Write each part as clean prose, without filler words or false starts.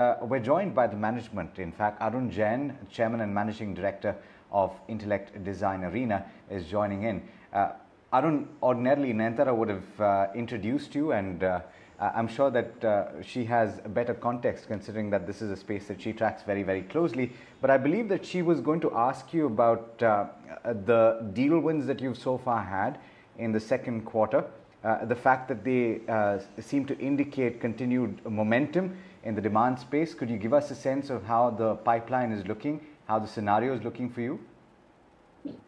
We're joined by the management. In fact, Arun Jain, Chairman and Managing Director of Intellect Design Arena, is joining in. Arun, ordinarily Nayantara would have introduced you, and I'm sure that she has a better context considering that this is a space that she tracks very, very closely. But I believe that she was going to ask you about the deal wins that you've so far had in the second quarter, the fact that they seem to indicate continued momentum in the demand space. Could you give us a sense of how the pipeline is looking, how the scenario is looking for you?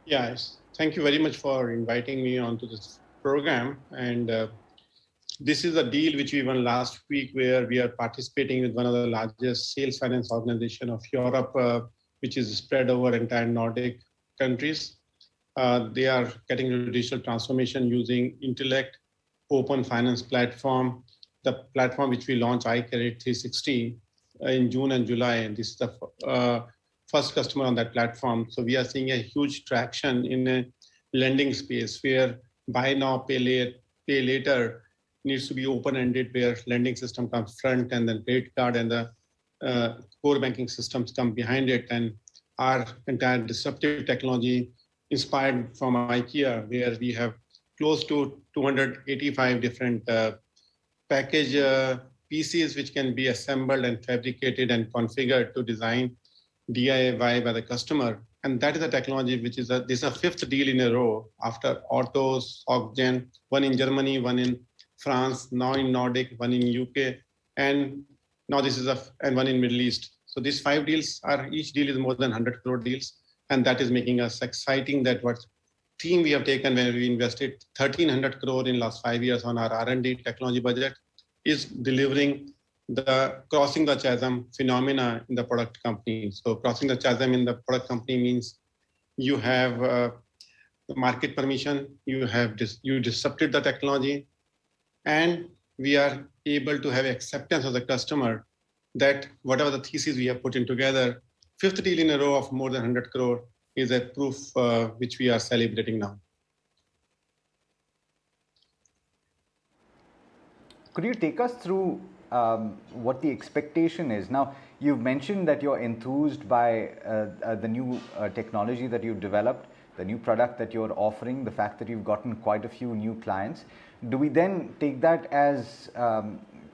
Yes, thank you very much for inviting me onto this program. And this is a deal which we won last week, where we are participating with one of the largest sales finance organization of Europe, which is spread over entire Nordic countries. They are getting into digital transformation using Intellect Open Finance Platform, the platform which we launched, iCredit 360, in June and July. And this is the first customer on that platform. So we are seeing a huge traction in a lending space where buy now, pay later needs to be open-ended, where lending system comes front and then credit card and the core banking systems come behind it. And our entire disruptive technology inspired from IKEA, where we have close to 285 different package pieces which can be assembled and fabricated and configured to design DIY by the customer. And that is a technology which is this is a fifth deal in a row after Autos, Ogden, one in Germany, one in France, now in Nordic, one in UK, and now this is and one in Middle East. So these 5 deals each deal is more than 100 crore deals. And that is making us exciting that what theme we have taken when we invested 1,300 crore in last 5 years on our R&D technology budget is delivering the crossing the chasm phenomena in the product company. So crossing the chasm in the product company means you have the market permission, you disrupted the technology, and we are able to have acceptance of the customer that whatever the thesis we have put in together, 5th deal in a row of more than 100 crore is a proof which we are celebrating now. Could you take us through what the expectation is? Now, you've mentioned that you're enthused by the new technology that you've developed, the new product that you're offering, the fact that you've gotten quite a few new clients. Do we then take that as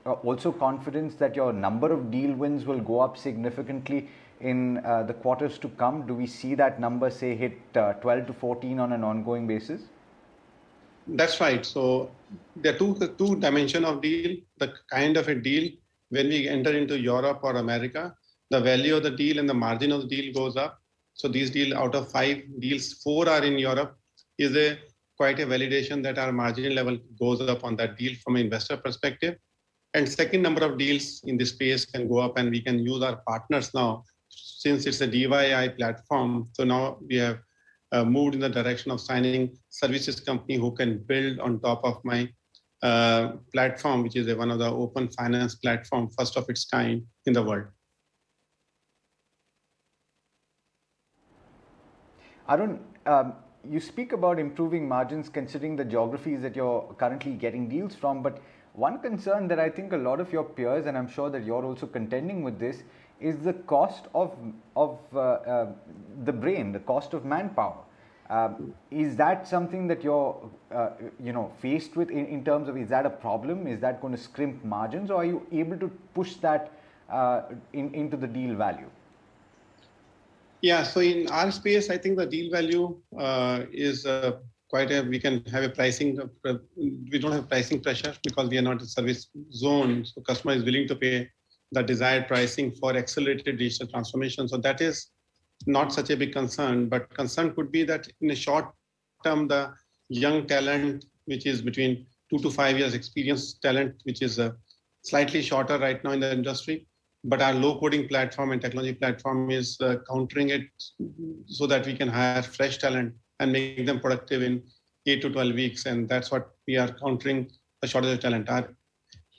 also confidence that your number of deal wins will go up significantly in the quarters to come? Do we see that number, say, hit 12 to 14 on an ongoing basis? That's right. So there are two dimensions of deal. The kind of a deal, when we enter into Europe or America, the value of the deal and the margin of the deal goes up. So these deals, out of 5 deals, 4 are in Europe, is quite a validation that our margin level goes up on that deal from an investor perspective. And second number of deals in this space can go up, and we can use our partners now, since it's a DIY platform. So now we have moved in the direction of signing services company who can build on top of my platform, which is one of the open finance platform, first of its kind in the world. Arun, you speak about improving margins considering the geographies that you're currently getting deals from, but one concern that I think a lot of your peers, and I'm sure that you're also contending with this, is the cost of the brain, the cost of manpower. Is that something that you're faced with in terms of, is that a problem? Is that going to scrimp margins, or are you able to push that into the deal value? Yeah, so in our space, I think the deal value is we can have a pricing, we don't have pricing pressure because we are not a service zone. So customer is willing to pay the desired pricing for accelerated digital transformation. So that is not such a big concern, but concern could be that in a short term, the young talent, which is between 2 to 5 years experienced talent, which is slightly shorter right now in the industry, but our low coding platform and technology platform is countering it so that we can hire fresh talent and make them productive in 8 to 12 weeks. And that's what we are countering the shortage of talent. Our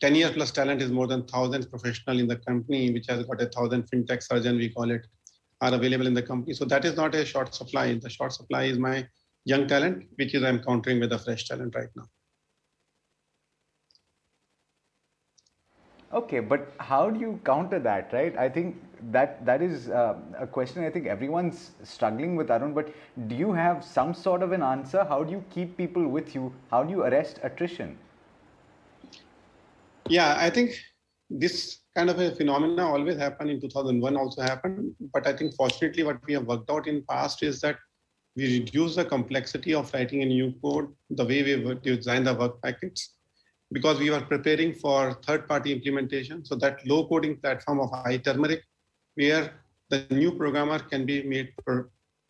10-year plus talent is more than 1,000 professional in the company, which has got 1,000 FinTech surgeon, we call it, are available in the company. So that is not a short supply. The short supply is my young talent, which is I'm countering with the fresh talent right now. Okay, but how do you counter that, right? I think that is a question I think everyone's struggling with, Arun. But do you have some sort of an answer? How do you keep people with you? How do you arrest attrition? Yeah, I think this kind of a phenomena always happened in 2001 also happened. But I think fortunately what we have worked out in past is that we reduce the complexity of writing a new code, the way we design the work packets, because we were preparing for third-party implementation. So that low coding platform of iTurmeric, where the new programmer can be made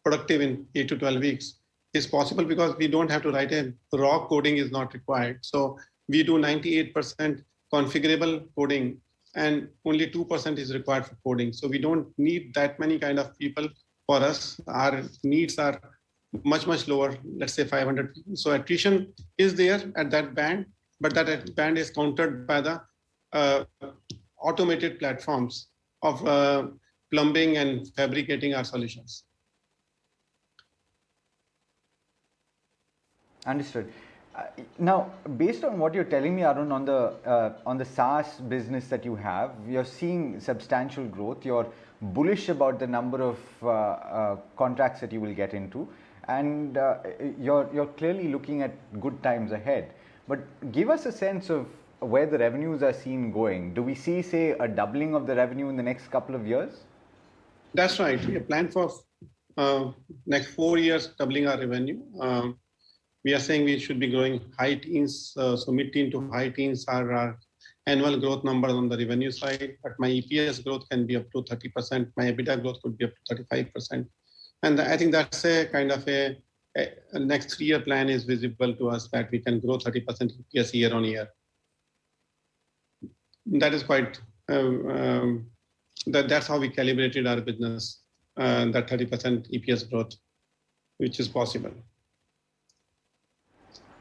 productive in 8 to 12 weeks, is possible because we don't have to write a raw coding is not required. So we do 98% configurable coding and only 2% is required for coding. So we don't need that many kind of people for us. Our needs are much, much lower, let's say 500 people. So attrition is there at that band, but that band is countered by the automated platforms of plumbing and fabricating our solutions. Understood. Now, based on what you're telling me, Arun, on the SaaS business that you have, you're seeing substantial growth. You're bullish about the number of contracts that you will get into, and you're clearly looking at good times ahead. But give us a sense of where the revenues are seen going. Do we see, say, a doubling of the revenue in the next couple of years? That's right. We plan for next 4 years doubling our revenue. We are saying we should be growing high teens, so mid-teen to high teens are our annual growth numbers on the revenue side. But my EPS growth can be up to 30%. My EBITDA growth could be up to 35%. And I think that's a kind of a next 3-year plan is visible to us that we can grow 30% EPS year on year. That is quite, that's how we calibrated our business, that 30% EPS growth, which is possible.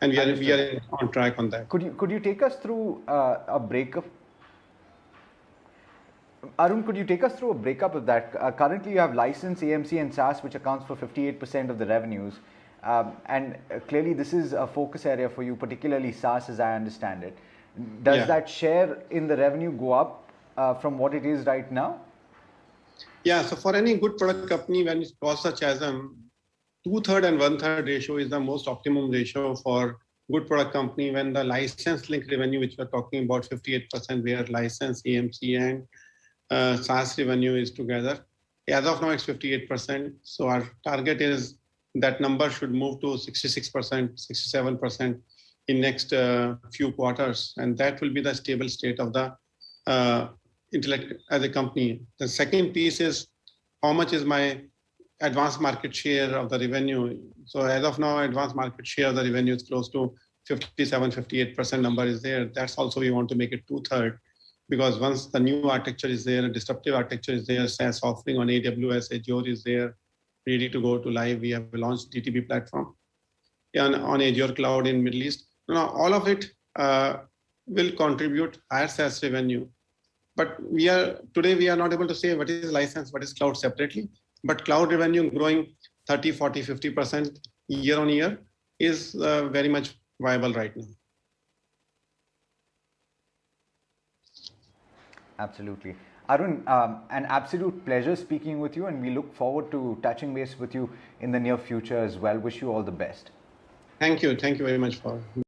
And we are on track on that. Could you take us through a breakup? Arun, could you take us through a breakup of that? Currently, you have license, AMC, and SaaS, which accounts for 58% of the revenues. And clearly, this is a focus area for you, particularly SaaS, as I understand it. Does that share in the revenue go up from what it is right now? Yeah, so for any good product company, when it crosses a chasm, 2/3 and 1/3 ratio is the most optimum ratio for good product company when the license link revenue, which we're talking about 58%, where license, AMC, and SaaS revenue is together. As of now, it's 58%. So our target is that number should move to 66%, 67% in next few quarters. And that will be the stable state of the Intellect as a company. The second piece is how much is my advanced market share of the revenue. So as of now, advanced market share of the revenue is close to 57, 58% number is there. That's also we want to make it 2/3, because once the new architecture is there, a disruptive architecture is there, SaaS offering on AWS, Azure is there, ready to go to live. We have launched DTP platform on Azure cloud in Middle East. Now, all of it will contribute higher SaaS revenue. But today we are not able to say what is license, what is cloud separately. But cloud revenue growing 30, 40, 50% year on year is very much viable right now. Absolutely. Arun, an absolute pleasure speaking with you, and we look forward to touching base with you in the near future as well. Wish you all the best. Thank you. Thank you very much for